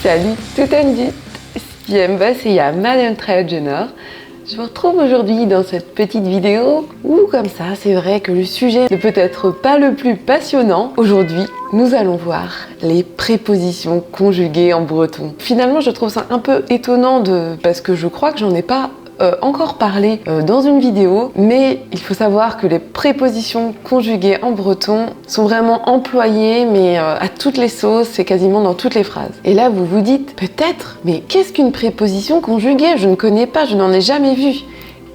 Salut tout un dit, Spiam Boss et il y a Madame Trail Junior. Je vous retrouve aujourd'hui dans cette petite vidéo où, comme ça, c'est vrai que le sujet n'est peut-être pas le plus passionnant. Aujourd'hui, nous allons voir les prépositions conjuguées en breton. Finalement, je trouve ça un peu étonnant parce que je crois que j'en ai pas encore parlé dans une vidéo, mais il faut savoir que les prépositions conjuguées en breton sont vraiment employées, mais à toutes les sauces, c'est quasiment dans toutes les phrases. Et là, vous vous dites peut-être, mais qu'est-ce qu'une préposition conjuguée? Je ne connais pas, je n'en ai jamais vu.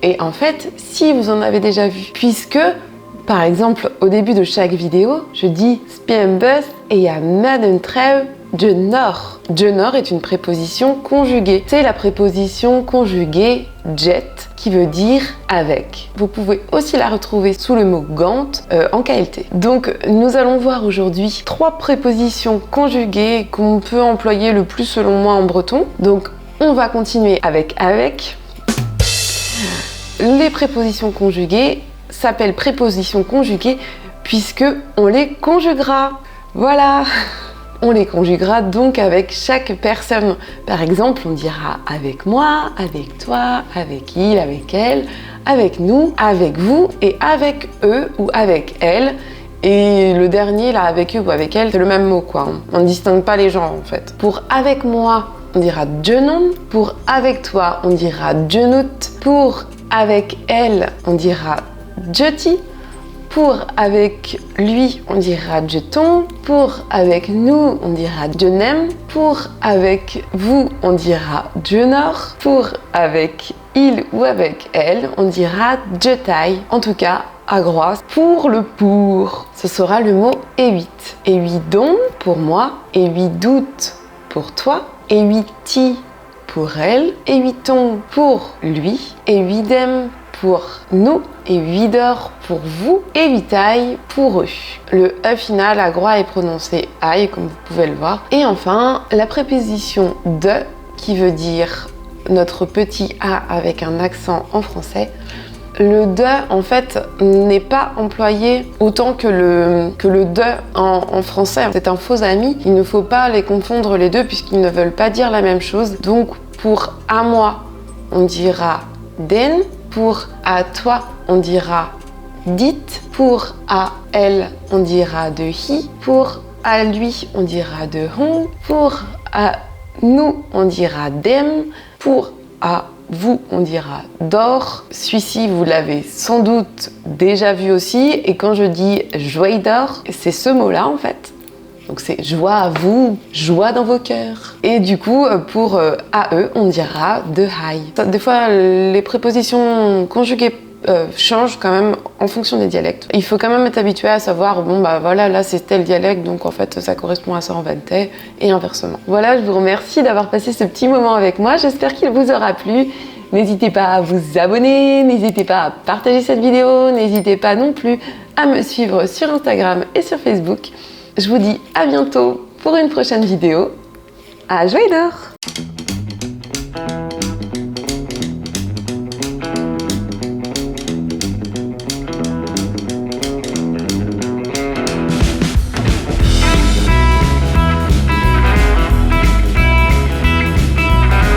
Et en fait, si vous en avez déjà vu, puisque par exemple, au début de chaque vidéo, je dis Spiam Boss et il y a Madame Trail Junior. Junior est une préposition conjuguée. C'est la préposition conjuguée jet qui veut dire avec. Vous pouvez aussi la retrouver sous le mot gant en KLT. Donc nous allons voir aujourd'hui 3 prépositions conjuguées qu'on peut employer le plus selon moi en breton. Donc on va continuer avec. Les prépositions conjuguées s'appellent prépositions conjuguées puisque on les conjuguera. Voilà. On les conjuguera donc avec chaque personne. Par exemple, on dira avec moi, avec toi, avec il, avec elle, avec nous, avec vous et avec eux ou avec elle. Et le dernier, là, avec eux ou avec elle, c'est le même mot, quoi. On ne distingue pas les genres, en fait. Pour avec moi, on dira jenon. Pour avec toi, on dira jenut. Pour avec elle, on dira jeti. Pour avec lui, on dira jeton. Pour avec nous, on dira jenem. Pour avec vous, on dira jenor. Pour avec il ou avec elle, on dira jetai. En tout cas, à Groix, pour le pour, ce sera le mot éhuit. Éhuidon pour moi, éhuidoute pour toi, éhuiti pour elle, éhuiton pour lui, éhuidem pour nous, et huidor pour vous, et huitaille pour eux. Le E final à Groix est prononcé aïe, comme vous pouvez le voir. Et enfin, la préposition de, qui veut dire notre petit A avec un accent en français. Le de, en fait, n'est pas employé autant que le de en français. C'est un faux ami. Il ne faut pas les confondre les deux puisqu'ils ne veulent pas dire la même chose. Donc, pour à moi, on dira den. Pour à toi, on dira dit. Pour à elle, on dira de hi. Pour à lui, on dira de hon. Pour à nous, on dira dem. Pour à vous, on dira d'or. Celui-ci, vous l'avez sans doute déjà vu aussi. Et quand je dis joie d'or, c'est ce mot-là en fait. Donc c'est joie à vous, joie dans vos cœurs. Et du coup, pour à eux, on dira de high. Des fois, les prépositions conjuguées changent quand même en fonction des dialectes. Il faut quand même être habitué à savoir, bon bah voilà, là c'est tel dialecte, donc en fait ça correspond à ça en vantais, et inversement. Voilà, je vous remercie d'avoir passé ce petit moment avec moi, j'espère qu'il vous aura plu. N'hésitez pas à vous abonner, n'hésitez pas à partager cette vidéo, n'hésitez pas non plus à me suivre sur Instagram et sur Facebook. Je vous dis à bientôt pour une prochaine vidéo. À joie d'or!